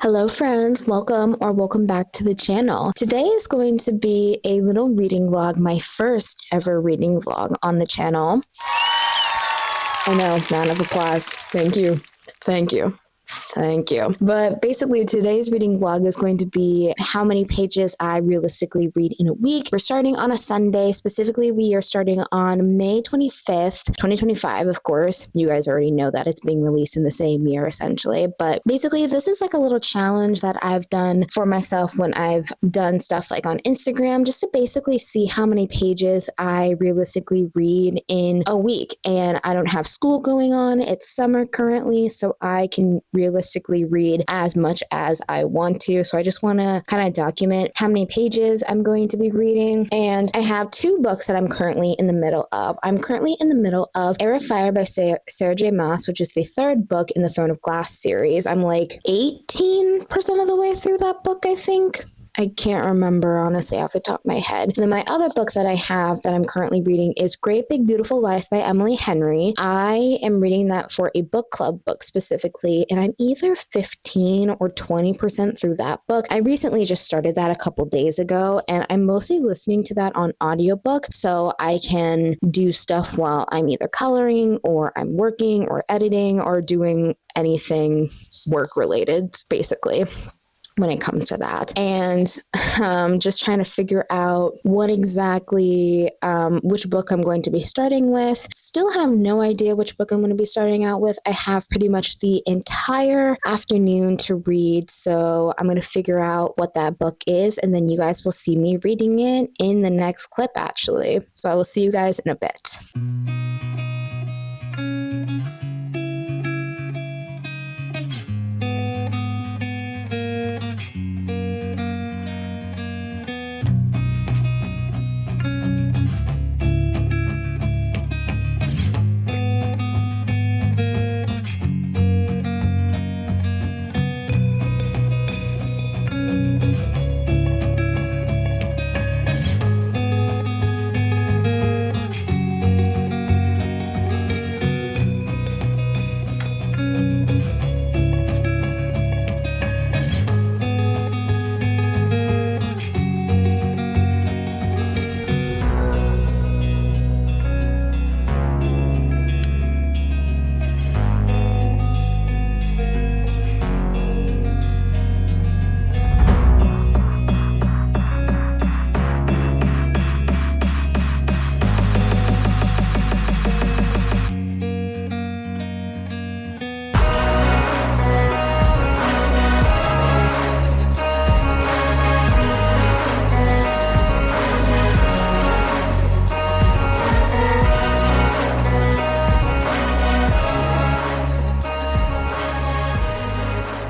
Hello friends, welcome back to the channel. Today is going to be a little reading vlog, my first ever reading vlog on the channel. I know, round of applause. Thank you. Thank you. Thank you. But basically today's reading vlog is going to be how many pages I realistically read in a week. We're starting on a Sunday. Specifically, we are starting on May 25th, 2025, of course. You guys already know that it's being released in the same year, essentially. But basically, this is like a little challenge that I've done for myself when I've done stuff like on Instagram, just to basically see how many pages I realistically read in a week. And I don't have school going on. It's summer currently, so I can realistically read as much as I want to. So I just want to kind of document how many pages I'm going to be reading. And I have two books that I'm currently in the middle of. I'm currently in the middle of Air of Fire by Sarah J. Maas, which is the third book in the Throne of Glass series. I'm like 18% of the way through that book, I think. I can't remember, honestly, off the top of my head. And then my other book that I have that I'm currently reading is Great Big Beautiful Life by Emily Henry. I am reading that for a book club book specifically, and I'm either 15 or 20% through that book. I recently just started that a couple days ago, and I'm mostly listening to that on audiobook, so I can do stuff while I'm either coloring or I'm working or editing or doing anything work related, basically, when it comes to that. And just trying to figure out what exactly, which book I'm going to be starting with. Still have no idea which book I'm going to be starting out with. I have pretty much the entire afternoon to read, so I'm going to figure out what that book is, and then you guys will see me reading it in the next clip, actually. So I will see you guys in a bit.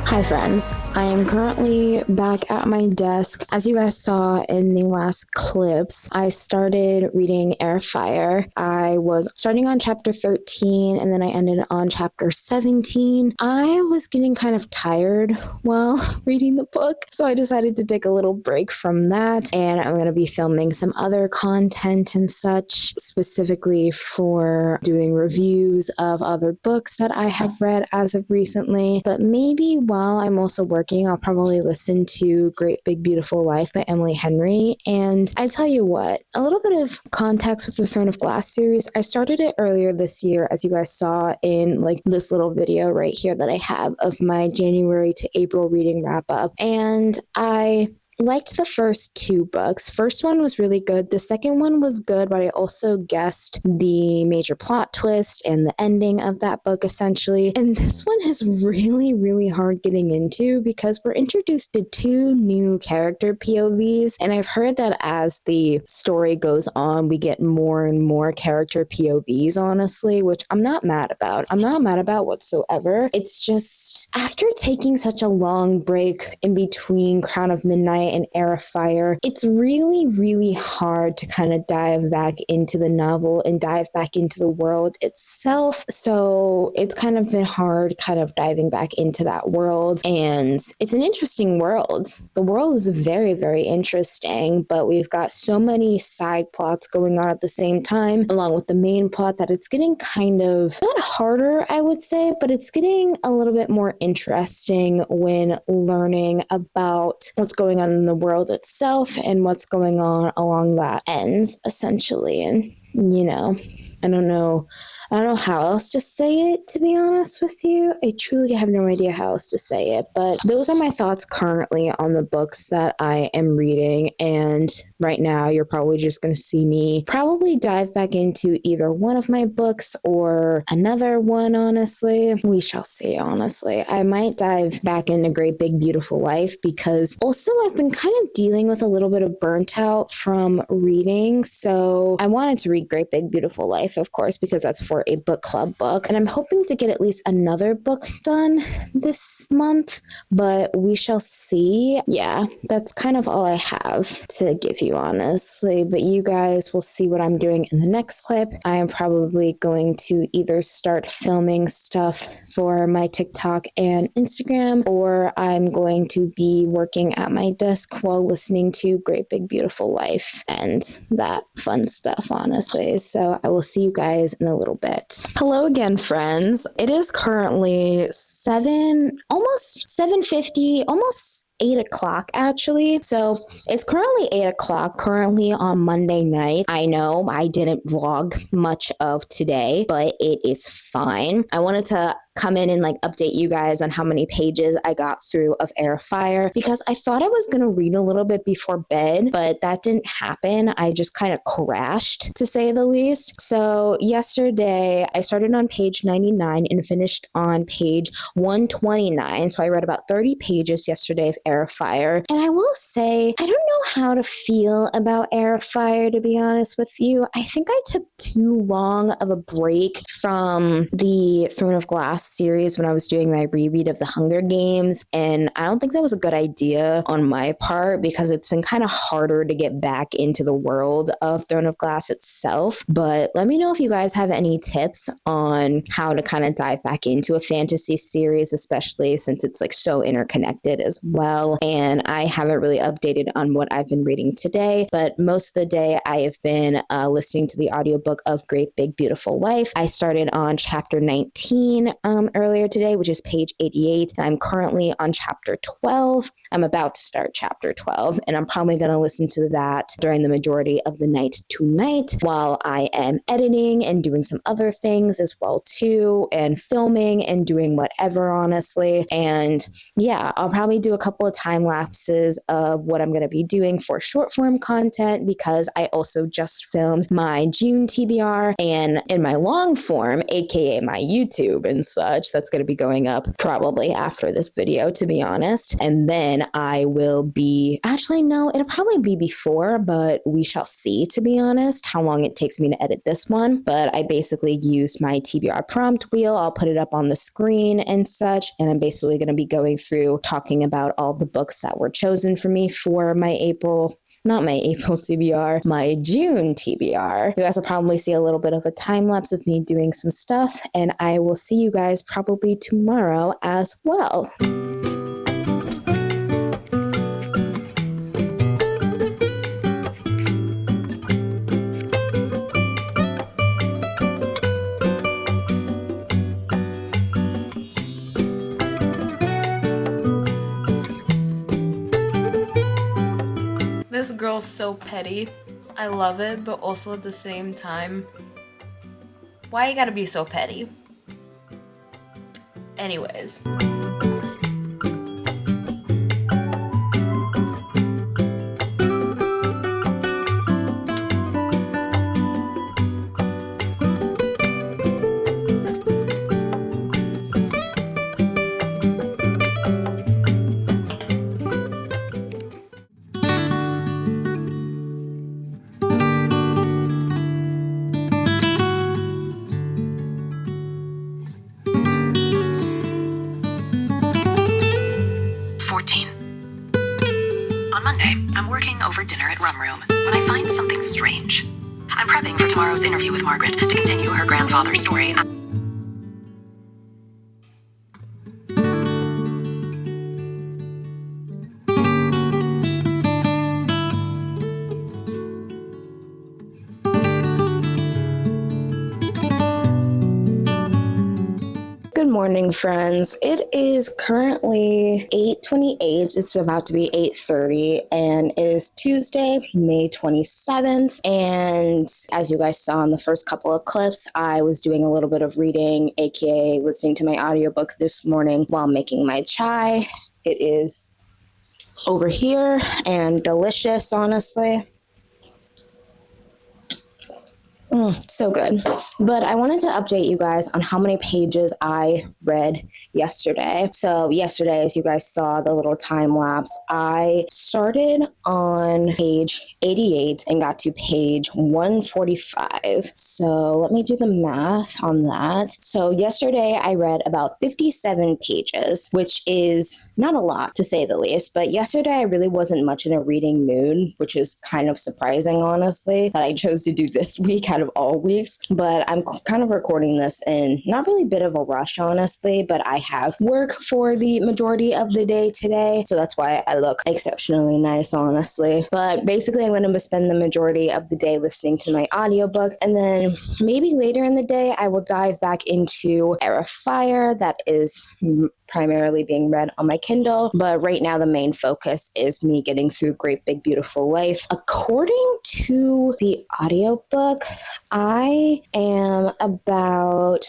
Hi friends, I am currently back at my desk. As you guys saw in the last clips, I started reading Air of Fire. I was starting on chapter 13 and then I ended on chapter 17. I was getting kind of tired while reading the book, so I decided to take a little break from that, and I'm going to be filming some other content and such, specifically for doing reviews of other books that I have read as of recently. But maybe while I'm also working, I'll probably listen to Great Big Beautiful Life by Emily Henry. And I tell you what, a little bit of context with the Throne of Glass series. I started it earlier this year, as you guys saw in like this little video right here that I have of my January to April reading wrap up. And I liked the first two books. First one was really good. The second one was good, but I also guessed the major plot twist and the ending of that book, essentially. And this one is really, really hard getting into because we're introduced to two new character POVs. And I've heard that as the story goes on, we get more and more character POVs, honestly, which I'm not mad about. I'm not mad about whatsoever. It's just after taking such a long break in between Crown of Midnight and Heir of Fire, it's really, really hard to kind of dive back into the novel and dive back into the world itself. So it's kind of been hard kind of diving back into that world. And it's an interesting world. The world is very, very interesting, but we've got so many side plots going on at the same time, along with the main plot, that it's getting kind of not harder, I would say, but it's getting a little bit more interesting when learning about what's going on in the world itself and what's going on along that ends, essentially. And, you know, I don't know how else to say it, to be honest with you. I truly have no idea how else to say it, but those are my thoughts currently on the books that I am reading. And right now, you're probably just going to see me probably dive back into either one of my books or another one, honestly. We shall see, honestly. I might dive back into Great Big Beautiful Life because also I've been kind of dealing with a little bit of burnt out from reading. So I wanted to read Great Big Beautiful Life, of course, because that's for a book club book. And I'm hoping to get at least another book done this month, but we shall see. Yeah, that's kind of all I have to give you, honestly. But you guys will see what I'm doing in the next clip. I am probably going to either start filming stuff for my TikTok and Instagram, or I'm going to be working at my desk while listening to Great Big Beautiful Life and that fun stuff, honestly. So I will see you guys in a little bit. Hello again, friends. It is currently almost 7:50, almost 8 o'clock actually. So it's currently 8 o'clock, currently on Monday night. I know I didn't vlog much of today, but it is fine. I wanted to come in and update you guys on how many pages I got through of Heir of Fire, because I thought I was going to read a little bit before bed, but that didn't happen. I just kind of crashed, to say the least. So yesterday I started on page 99 and finished on page 129. So I read about 30 pages yesterday of Heir of Fire. And I will say, I don't know how to feel about Heir of Fire, to be honest with you. I think I took too long of a break from the Throne of Glass series when I was doing my reread of the Hunger Games, and I don't think that was a good idea on my part, because it's been kind of harder to get back into the world of Throne of Glass itself. But let me know if you guys have any tips on how to kind of dive back into a fantasy series, especially since it's so interconnected as well. And I haven't really updated on what I've been reading today, but most of the day I have been listening to the audiobook of Great Big Beautiful Life. I started on chapter 19 earlier today, which is page 88. I'm currently on chapter 12. I'm about to start chapter 12, and I'm probably going to listen to that during the majority of the night tonight while I am editing and doing some other things as well too, and filming and doing whatever, honestly. And yeah, I'll probably do a couple of time lapses of what I'm going to be doing for short form content, because I also just filmed my June TBR, and in my long form, aka my YouTube and such, that's going to be going up probably after this video, to be honest. And then I will be, actually no, it'll probably be before, but we shall see, to be honest, how long it takes me to edit this one. But I basically used my TBR prompt wheel. I'll put it up on the screen and such, and I'm basically going to be going through talking about all the books that were chosen for me for my not my April TBR, my June TBR. You guys will probably see a little bit of a time lapse of me doing some stuff, and I will see you guys probably tomorrow as well. This girl's so petty. I love it, but also at the same time, why you gotta be so petty? Anyways. tomorrow's interview with Margaret to continue her grandfather's story. Good morning, friends. It is currently 8:28. It's about to be 8:30, and it is Tuesday, May 27th. And as you guys saw in the first couple of clips, I was doing a little bit of reading, aka listening to my audiobook this morning while making my chai. It is over here and delicious, honestly. So good. But I wanted to update you guys on how many pages I read yesterday. So yesterday, as you guys saw the little time lapse, I started on page 88 and got to page 145. So let me do the math on that. So yesterday I read about 57 pages, which is not a lot to say the least. But yesterday I really wasn't much in a reading mood, which is kind of surprising, honestly, that I chose to do this week out of all weeks. But I'm kind of recording this in not really a bit of a rush, honestly, but I have work for the majority of the day today. So that's why I look exceptionally nice, honestly. But basically, I'm going to spend the majority of the day listening to my audiobook. And then maybe later in the day, I will dive back into Air of Fire. That is primarily being read on my Kindle, but right now the main focus is me getting through Great Big Beautiful Life. According to the audiobook, I am about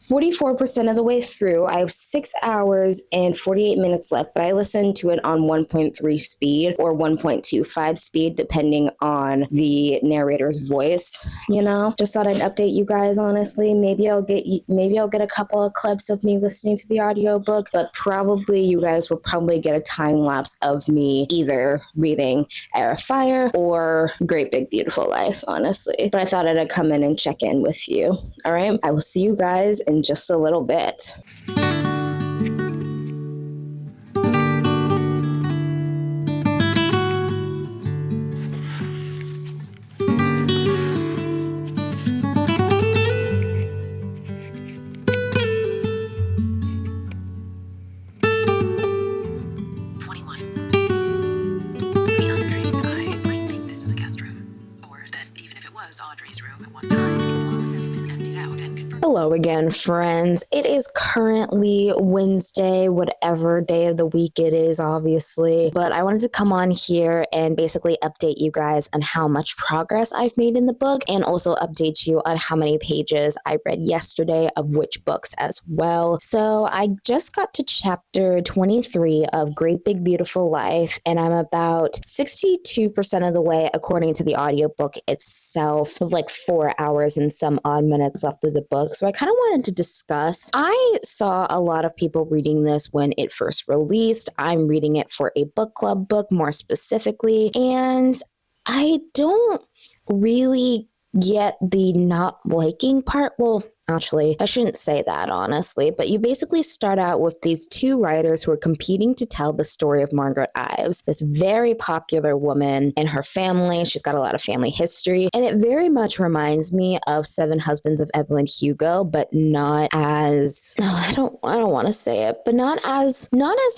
44% of the way through. I have 6 hours and 48 minutes left, but I listened to it on 1.3 speed or 1.25 speed, depending on the narrator's voice, you know? Just thought I'd update you guys, honestly. Maybe I'll get a couple of clips of me listening to the audiobook, but probably you guys will probably get a time lapse of me either reading Air of Fire or Great Big Beautiful Life, honestly. But I thought I'd come in and check in with you. All right? I will see you guys in just a little bit. Hello again, friends. It is currently Wednesday, whatever day of the week it is, obviously. But I wanted to come on here and basically update you guys on how much progress I've made in the book and also update you on how many pages I read yesterday of which books as well. So I just got to chapter 23 of Great Big Beautiful Life, and I'm about 62% of the way according to the audiobook itself, with like 4 hours and some odd minutes left of the book. So I kind of wanted to discuss. I saw a lot of people reading this when it first released. I'm reading it for a book club book more specifically, and I don't really get the not liking part. Well, actually, I shouldn't say that, honestly, but you basically start out with these two writers who are competing to tell the story of Margaret Ives, this very popular woman and her family. She's got a lot of family history, and it very much reminds me of Seven Husbands of Evelyn Hugo, but not as, no, I don't want to say it, but not as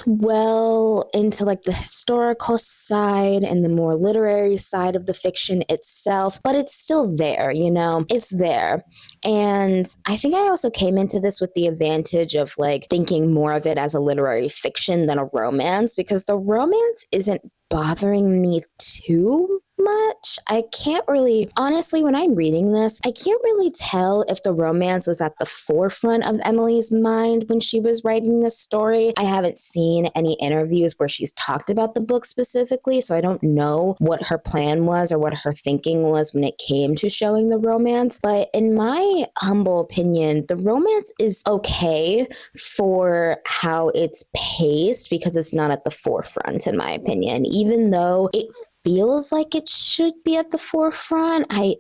well into like the historical side and the more literary side of the fiction itself, but it's still there, you know, it's there. And I think I also came into this with the advantage of like thinking more of it as a literary fiction than a romance, because the romance isn't bothering me too much. I can't really, honestly, when I'm reading this, I can't really tell if the romance was at the forefront of Emily's mind when she was writing this story. I haven't seen any interviews where she's talked about the book specifically, so I don't know what her plan was or what her thinking was when it came to showing the romance. But in my humble opinion, the romance is okay for how it's paced because it's not at the forefront, in my opinion, even though it feels like it should be at the forefront. I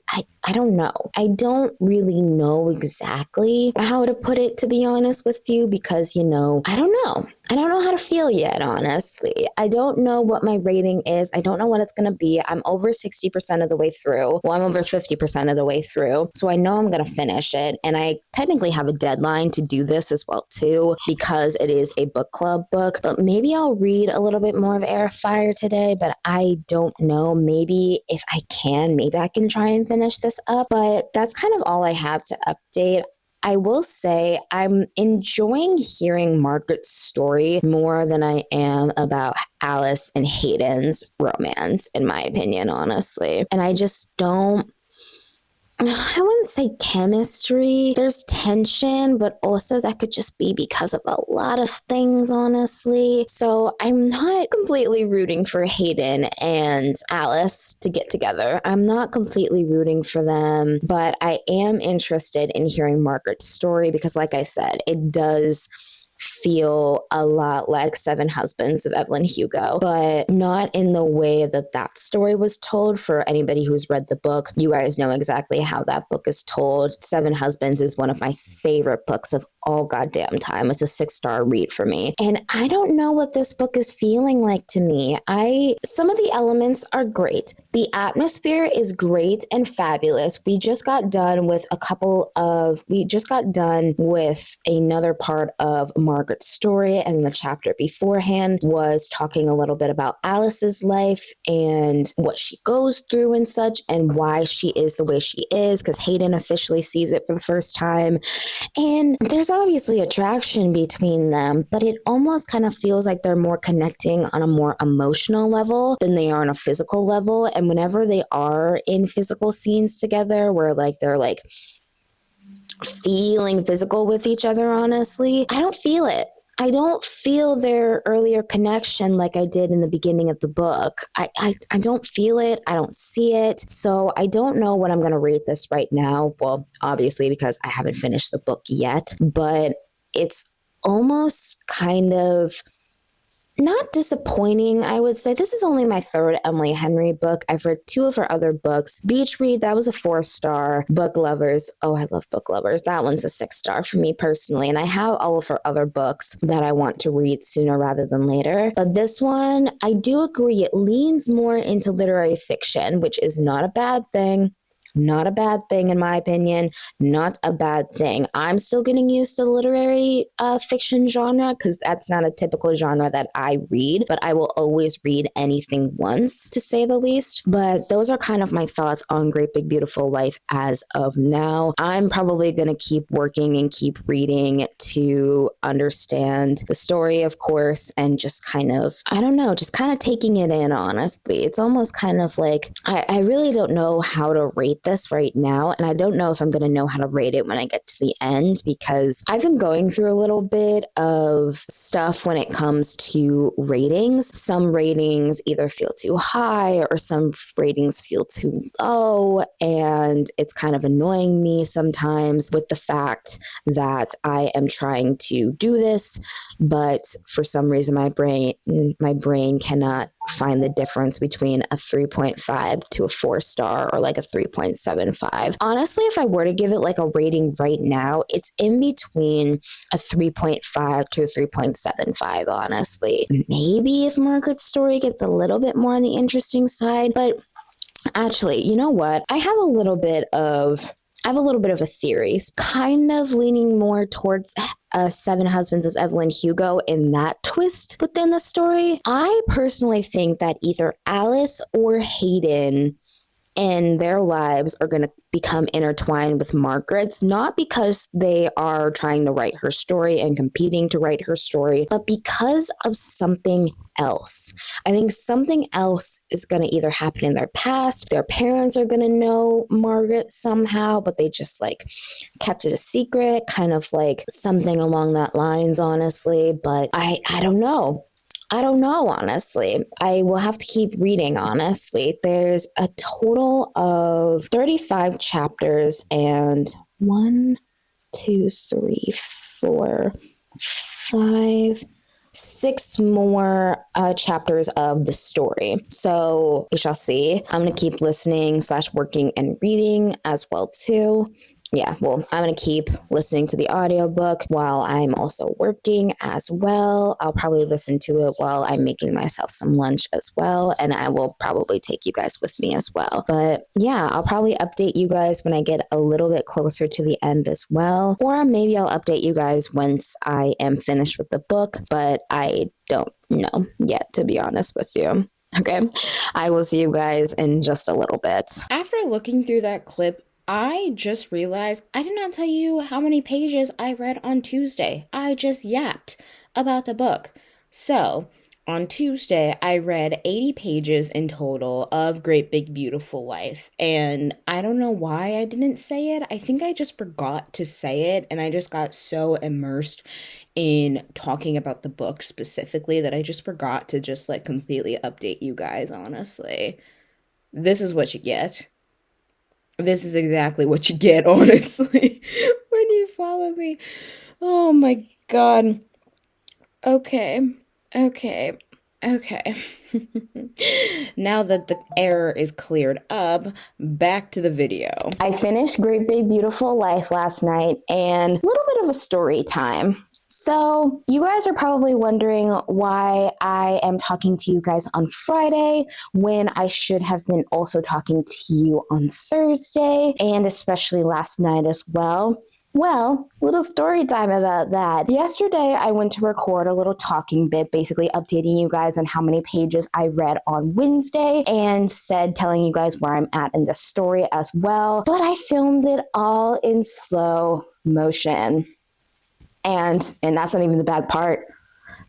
don't know. I don't really know exactly how to put it, to be honest with you, because, you know, I don't know. I don't know how to feel yet, honestly. I don't know what my rating is. I don't know what it's going to be. I'm over 60% of the way through. Well, I'm over 50% of the way through. So I know I'm going to finish it. And I technically have a deadline to do this as well, too, because it is a book club book. But maybe I'll read a little bit more of Air of Fire today, but I don't know. Maybe if I can, maybe I can try and finish this up. But that's kind of all I have to update. I will say I'm enjoying hearing Margaret's story more than I am about Alice and Hayden's romance, in my opinion, honestly. And I just don't. I wouldn't say chemistry. There's tension, but also that could just be because of a lot of things, honestly. So I'm not completely rooting for Hayden and Alice to get together. I'm not completely rooting for them, but I am interested in hearing Margaret's story because, like I said, it does feel a lot like Seven Husbands of Evelyn Hugo, but not in the way that that story was told. For anybody who's read the book, you guys know exactly how that book is told. Seven Husbands is one of my favorite books of all goddamn time. It's a 6-star read for me. And I don't know what this book is feeling like to me. Some of the elements are great. The atmosphere is great and fabulous. We just got done with another part of Margaret's story, and the chapter beforehand was talking a little bit about Alice's life and what she goes through and such, and why she is the way she is, because Hayden officially sees it for the first time. And there's obviously attraction between them, but it almost kind of feels like they're more connecting on a more emotional level than they are on a physical level. And whenever they are in physical scenes together, where like they're like feeling physical with each other, honestly, I don't feel it. I don't feel their earlier connection like I did in the beginning of the book. I don't feel it. I don't see it. So I don't know what I'm going to rate this right now. Well, obviously, because I haven't finished the book yet, but it's almost kind of not disappointing, I would say. This is only my third Emily Henry book. I've read 2 of her other books. Beach Read, that was a 4-star. Book Lovers, oh, I love Book Lovers. That one's a 6-star for me personally. And I have all of her other books that I want to read sooner rather than later. But this one, I do agree, it leans more into literary fiction, which is not a bad thing. Not a bad thing, in my opinion. Not a bad thing. I'm still getting used to the literary fiction genre because that's not a typical genre that I read, but I will always read anything once, to say the least. But those are kind of my thoughts on Great Big Beautiful Life as of now. I'm probably going to keep working and keep reading to understand the story, of course, and just kind of, I don't know, just kind of taking it in, honestly. It's almost kind of like, I really don't know how to rate this right now, and I don't know if I'm going to know how to rate it when I get to the end, because I've been going through a little bit of stuff when it comes to ratings. Some ratings either feel too high or some ratings feel too low, and it's kind of annoying me sometimes with the fact that I am trying to do this, but for some reason my brain cannot find the difference between a 3.5 to a 4-star or like a 3.75. Honestly, if I were to give it like a rating right now, it's in between a 3.5 to a 3.75, honestly. Maybe if Margaret's story gets a little bit more on the interesting side, but actually, you know what? I have a little bit of a theory, kind of leaning more towards Seven Husbands of Evelyn Hugo in that twist within the story. I personally think that either Alice or Hayden and their lives are going to become intertwined with Margaret's, not because they are trying to write her story and competing to write her story, but because of something else. I think something else is going to either happen in their past. Their parents are going to know Margaret somehow, but they just like kept it a secret, kind of like something along that lines, honestly. But I don't know. I don't know, honestly. I will have to keep reading, honestly. There's a total of 35 chapters and 1, 2, 3, 4, 5, 6 more chapters of the story. So we shall see. I'm going to keep listening / working and reading as well, too. yeah, well, I'm going to keep listening to the audiobook while I'm also working as well. I'll probably listen to it while I'm making myself some lunch as well. And I will probably take you guys with me as well. But yeah, I'll probably update you guys when I get a little bit closer to the end as well. Or maybe I'll update you guys once I am finished with the book. But I don't know yet, to be honest with you. Okay, I will see you guys in just a little bit. After looking through that clip, I just realized I did not tell you how many pages I read on Tuesday. I just yapped about the book. So, on Tuesday, I read 80 pages in total of Great Big Beautiful Life. And I don't know why I didn't say it. I think I just forgot to say it. And I just got so immersed in talking about the book specifically that I just forgot to just like completely update you guys, honestly. This is what you get. This is exactly what you get, honestly, when you follow me. Oh my god. Okay. Now that the error is cleared up, back to the video. I finished Great Big Beautiful Life last night and a little bit of a story time. So, you guys are probably wondering why I am talking to you guys on Friday when I should have been also talking to you on Thursday and especially last night as well. Well, little story time about that. Yesterday, I went to record a little talking bit, basically updating you guys on how many pages I read on Wednesday and telling you guys where I'm at in the story as well. But I filmed it all in slow motion. And that's not even the bad part.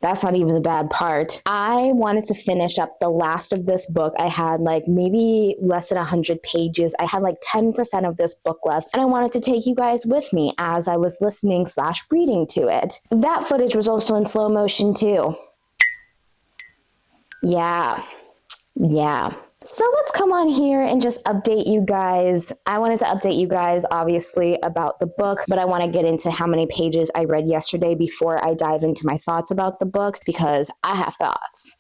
That's not even the bad part. I wanted to finish up the last of this book. I had like maybe less than 100 pages. I had like 10% of this book left. And I wanted to take you guys with me as I was listening / reading to it. That footage was also in slow motion too. Yeah. So let's come on here and just update you guys. I wanted to update you guys, obviously, about the book, but I want to get into how many pages I read yesterday before I dive into my thoughts about the book, because I have thoughts.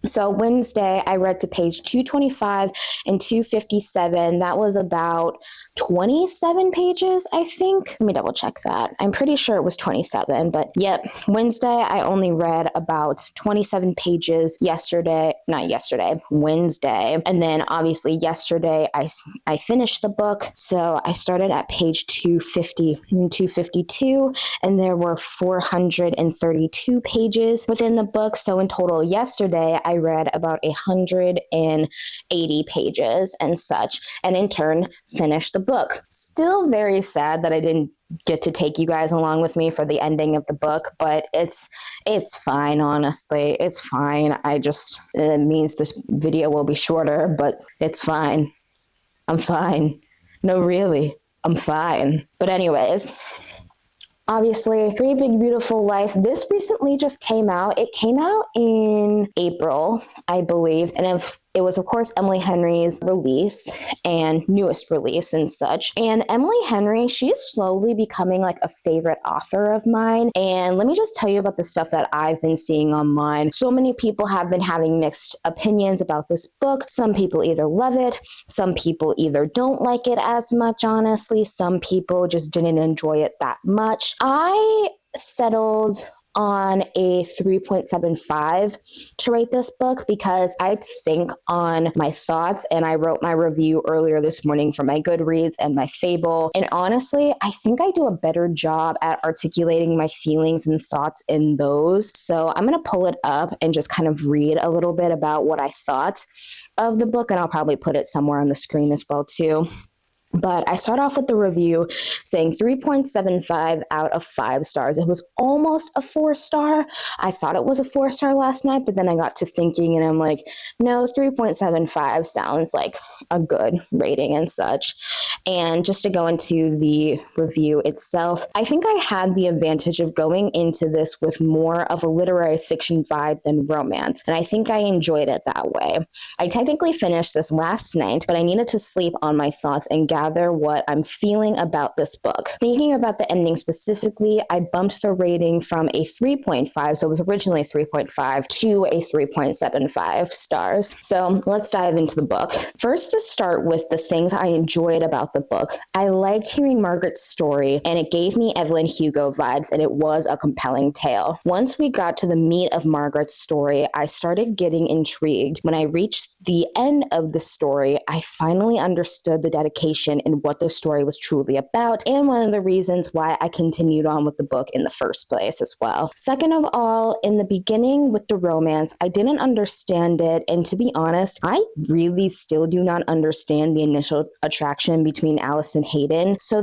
So Wednesday, I read to page 225 and 257. That was about 27 pages, I think. Let me double check that. I'm pretty sure it was 27, but yep. Wednesday, I only read about 27 pages Wednesday. And then obviously yesterday, I finished the book. So I started at page 250 and 252, and there were 432 pages within the book. So in total, yesterday, I read about 180 pages and such, and in turn, finished the book. Still very sad that I didn't get to take you guys along with me for the ending of the book, but it's fine, honestly. It's fine. It means this video will be shorter, but it's fine. I'm fine. No, really, I'm fine. But anyways, obviously, Great Big Beautiful Life, this recently just came out. It came out in April, I believe, and it was, of course, Emily Henry's release and newest release and such. And Emily Henry, she is slowly becoming like a favorite author of mine. And let me just tell you about the stuff that I've been seeing online. So many people have been having mixed opinions about this book. Some people either love it, some people either don't like it as much, honestly. Some people just didn't enjoy it that much. I settled on a 3.75 to rate this book because I think on my thoughts, and I wrote my review earlier this morning for my Goodreads and my Fable. And honestly, I think I do a better job at articulating my feelings and thoughts in those. So I'm going to pull it up and just kind of read a little bit about what I thought of the book, and I'll probably put it somewhere on the screen as well too. But I start off with the review saying 3.75 out of 5 stars. It was almost a 4-star. I thought it was a 4-star last night, but then I got to thinking and I'm like, no, 3.75 sounds like a good rating and such. And just to go into the review itself, I think I had the advantage of going into this with more of a literary fiction vibe than romance. And I think I enjoyed it that way. I technically finished this last night, but I needed to sleep on my thoughts and gather rather what I'm feeling about this book. Thinking about the ending specifically, I bumped the rating from a 3.5, so it was originally 3.5, to a 3.75 stars. So let's dive into the book. First, to start with the things I enjoyed about the book, I liked hearing Margaret's story, and it gave me Evelyn Hugo vibes, and it was a compelling tale. Once we got to the meat of Margaret's story, I started getting intrigued. When I reached the end of the story, I finally understood the dedication and what the story was truly about, and one of the reasons why I continued on with the book in the first place as well. Second of all, in the beginning with the romance, I didn't understand it, and to be honest, I really still do not understand the initial attraction between Alice and Hayden, so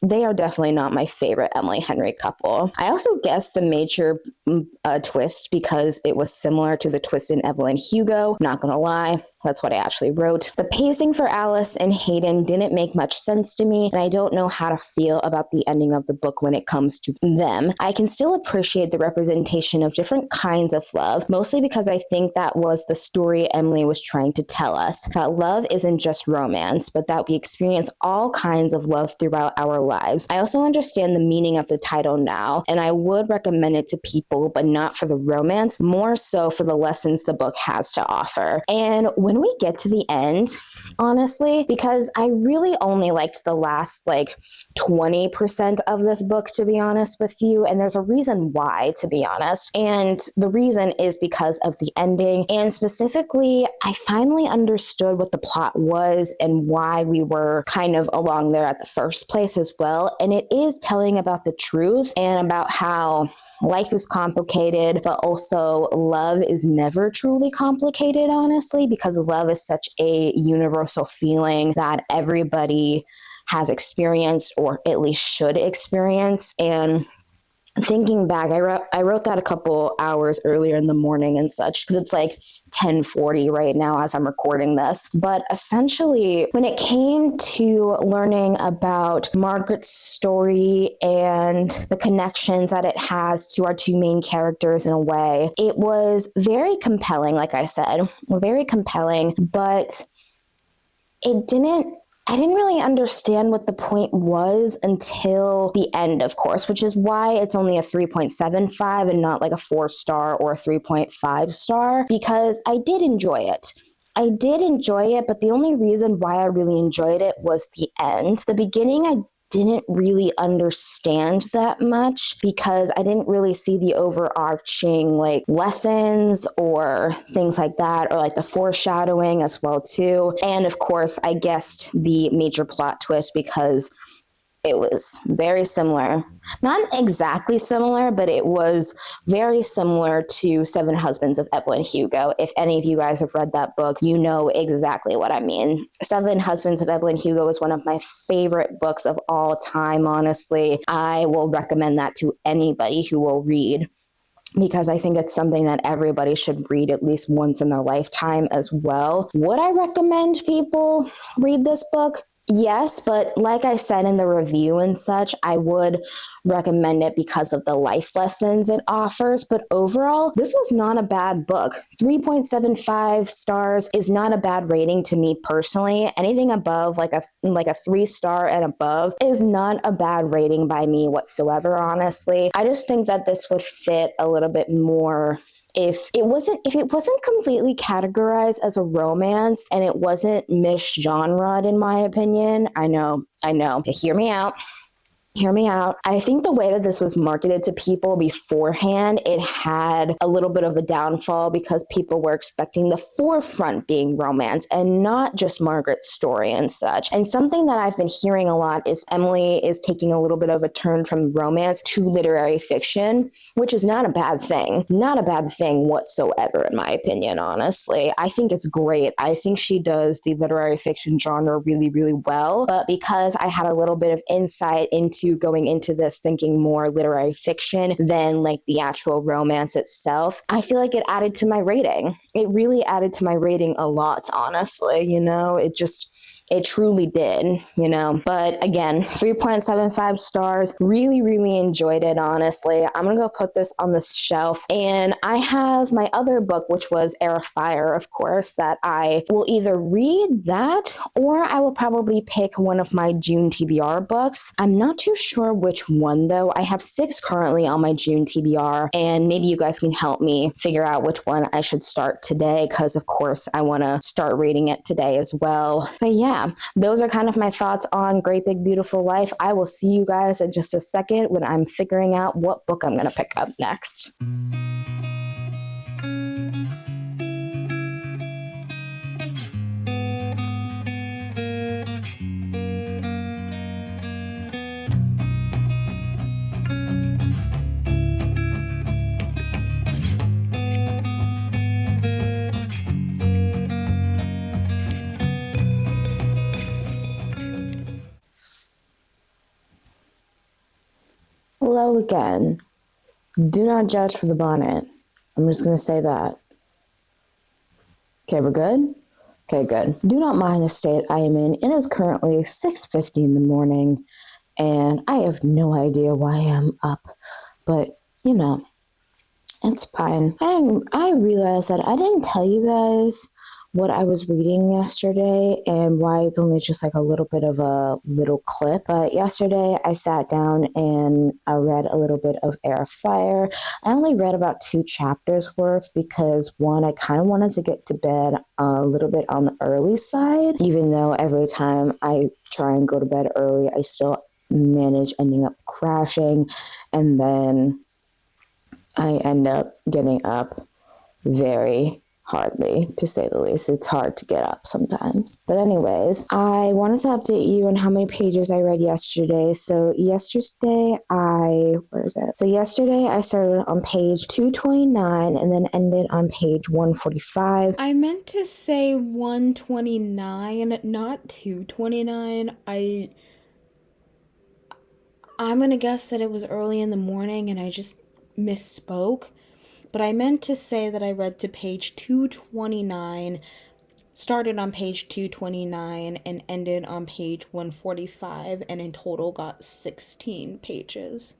they are definitely not my favorite Emily Henry couple. I also guessed the major twist because it was similar to the twist in Evelyn Hugo. Not gonna lie, that's what I actually wrote. The pacing for Alice and Hayden didn't make much sense to me, and I don't know how to feel about the ending of the book when it comes to them. I can still appreciate the representation of different kinds of love, mostly because I think that was the story Emily was trying to tell us, that love isn't just romance, but that we experience all kinds of love throughout our lives. I also understand the meaning of the title now, and I would recommend it to people, but not for the romance, more so for the lessons the book has to offer. And when we get to the end, honestly, because I really only liked the last 20% of this book, to be honest with you, and there's a reason why, to be honest. And the reason is because of the ending, and specifically, I finally understood what the plot was and why we were kind of along there at the first place as well. And it is telling about the truth and about how life is complicated, but also love is never truly complicated, honestly, because love is such a universal feeling that everybody has experienced, or at least should experience. And thinking back, I wrote that a couple hours earlier in the morning and such, because it's 10:40 right now as I'm recording this. But essentially, when it came to learning about Margaret's story and the connections that it has to our two main characters in a way, it was very compelling, like I said, very compelling, but I didn't really understand what the point was until the end, of course, which is why it's only a 3.75 and not a 4-star or a 3.5 star, because I did enjoy it. I did enjoy it, but the only reason why I really enjoyed it was the end. The beginning, I didn't really understand that much because I didn't really see the overarching lessons or things like that, or the foreshadowing as well too. And of course, I guessed the major plot twist because it was very similar. Not exactly similar, but it was very similar to Seven Husbands of Evelyn Hugo. If any of you guys have read that book, you know exactly what I mean. Seven Husbands of Evelyn Hugo is one of my favorite books of all time, honestly. I will recommend that to anybody who will read, because I think it's something that everybody should read at least once in their lifetime as well. Would I recommend people read this book? Yes, but like I said in the review and such, I would recommend it because of the life lessons it offers. But overall, this was not a bad book. 3.75 stars is not a bad rating to me personally. Anything above like a 3-star and above is not a bad rating by me whatsoever, honestly. I just think that this would fit a little bit more if it wasn't completely categorized as a romance and it wasn't misgenred, in my opinion. I know. Hear me out. I think the way that this was marketed to people beforehand, it had a little bit of a downfall because people were expecting the forefront being romance and not just Margaret's story and such. And something that I've been hearing a lot is Emily is taking a little bit of a turn from romance to literary fiction, which is not a bad thing. Not a bad thing whatsoever, in my opinion, honestly. I think it's great. I think she does the literary fiction genre really, really well. But because I had a little bit of insight into going into this thinking more literary fiction than the actual romance itself, I feel like it added to my rating. It really added to my rating a lot, honestly. It truly did, But again, 3.75 stars. Really, really enjoyed it, honestly. I'm going to go put this on the shelf. And I have my other book, which was Air of Fire, of course, that I will either read that or I will probably pick one of my June TBR books. I'm not too sure which one, though. I have 6 currently on my June TBR, and maybe you guys can help me figure out which one I should start today, because of course I want to start reading it today as well. But yeah, those are kind of my thoughts on Great Big Beautiful Life. I will see you guys in just a second when I'm figuring out what book I'm going to pick up next. Hello again. Do not judge for the bonnet. I'm just going to say that. Okay, we're good? Okay, good. Do not mind the state I am in. It is currently 6:50 in the morning, and I have no idea why I'm up. But, it's fine. I realized that I didn't tell you guys what I was reading yesterday and why it's only just like a little bit of a little clip. But yesterday I sat down and I read a little bit of Air of Fire. I only read about 2 chapters worth because one, I kind of wanted to get to bed a little bit on the early side, even though every time I try and go to bed early, I still manage ending up crashing, and then I end up getting up very hardly, to say the least. It's hard to get up sometimes. But anyways, I wanted to update you on how many pages I read yesterday. So yesterday I started on page 229 and then ended on page 145. I meant to say 129, not 229. I'm gonna guess that it was early in the morning and I just misspoke. But I meant to say that I read to page 229, started on page 229, and ended on page 145, and in total got 16 pages.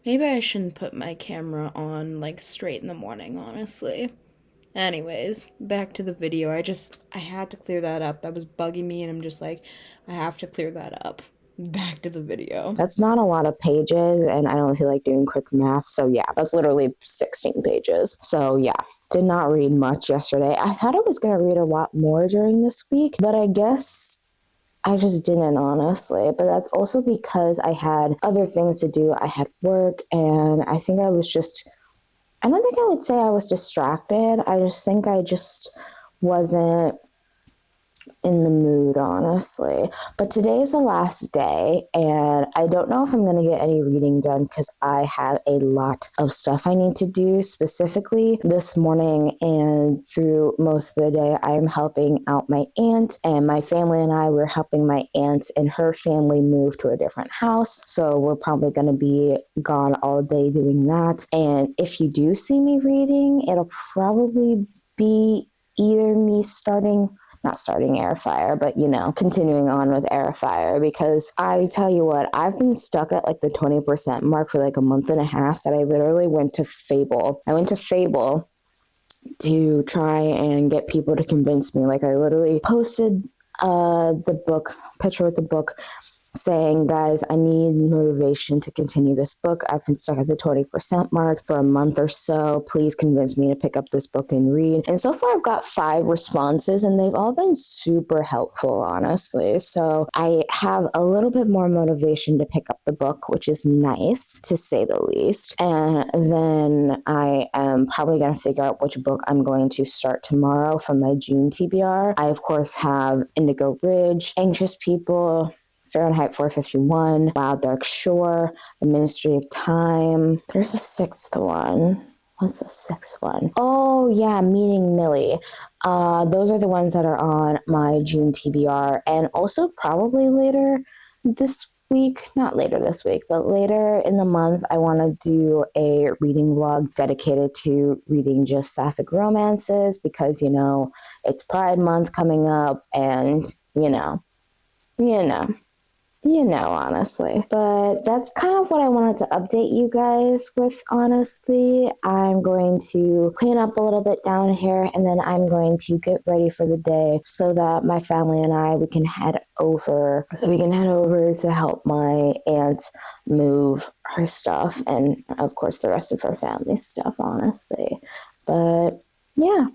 Maybe I shouldn't put my camera on, straight in the morning, honestly. Anyways, back to the video. I had to clear that up. That was bugging me, and I'm just like, I have to clear that up. Back to the video. That's not a lot of pages, and I don't feel like doing quick math, so yeah, that's literally 16 pages. So yeah, did not read much yesterday. I thought I was going to read a lot more during this week, but I guess I just didn't, honestly. But that's also because I had other things to do. I had work, and I don't think I would say I was distracted. I just think I just wasn't in the mood, honestly. But today is the last day, and I don't know if I'm going to get any reading done because I have a lot of stuff I need to do. Specifically this morning and through most of the day, I am helping out my aunt, and my family and I were helping my aunt and her family move to a different house. So we're probably going to be gone all day doing that. And if you do see me reading, it'll probably be either me not starting Air of Fire, but continuing on with Air of Fire, because I tell you what, I've been stuck at the 20% mark for a month and a half that I literally went to Fable. I went to Fable to try and get people to convince me. I literally posted the picture of the book saying, guys, I need motivation to continue this book. I've been stuck at the 20% mark for a month or so. Please convince me to pick up this book and read. And so far I've got 5 responses, and they've all been super helpful, honestly. So I have a little bit more motivation to pick up the book, which is nice, to say the least. And then I am probably going to figure out which book I'm going to start tomorrow from my June TBR. I, of course, have Indigo Ridge, Anxious People, Fahrenheit 451, Wild Dark Shore, The Ministry of Time. There's a 6th one. What's the 6th one? Oh, yeah, Meeting Millie. Those are the ones that are on my June TBR. And also probably later this week, not later this week, but later in the month, I want to do a reading vlog dedicated to reading just sapphic romances because, it's Pride Month coming up and, you know, honestly. But that's kind of what I wanted to update you guys with, honestly. I'm going to clean up a little bit down here and then I'm going to get ready for the day so that my family and we can head over to help my aunt move her stuff and of course the rest of her family's stuff, honestly. But yeah,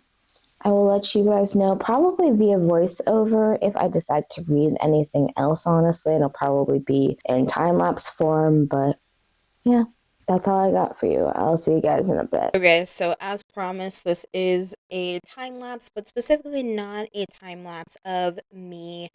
I will let you guys know probably via voiceover if I decide to read anything else, honestly. It'll probably be in time-lapse form, but yeah, that's all I got for you. I'll see you guys in a bit. Okay, so as promised, this is a time lapse, but specifically not a time lapse of me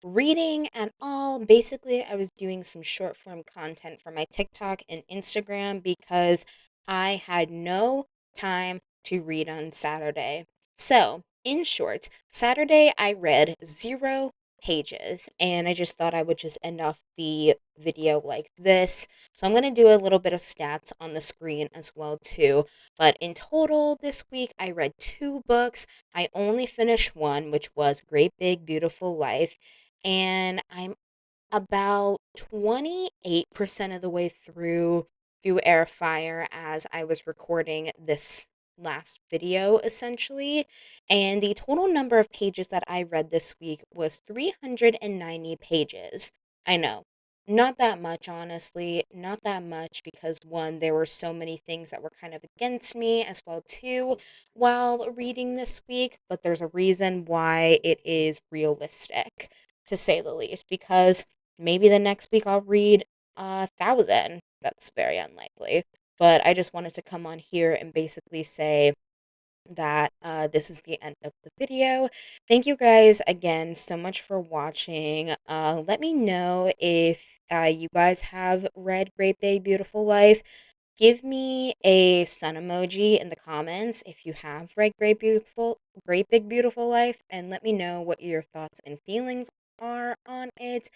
reading at all. Basically, I was doing some short form content for my TikTok and Instagram because I had no time to read on Saturday. So, in short, Saturday I read 0 pages and I just thought I would just end off the video like this. So I'm going to do a little bit of stats on the screen as well too. But in total this week I read 2 books. I only finished one, which was Great Big Beautiful Life, and I'm about 28% of the way through Airfire as I was recording this last video essentially, and the total number of pages that I read this week was 390 pages. I know, not that much, honestly, not that much, because one, there were so many things that were kind of against me as well too while reading this week, but there's a reason why it is realistic, to say the least, because maybe the next week I'll read 1,000. That's very unlikely. But I just wanted to come on here and basically say that this is the end of the video. Thank you guys again so much for watching. Let me know if you guys have read Great Big Beautiful Life. Give me a sun emoji in the comments if you have read Great Big Beautiful Life, and let me know what your thoughts and feelings are on it.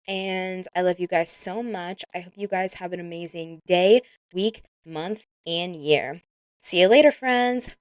And I love you guys so much. I hope you guys have an amazing day, week, month, and year. See you later, friends.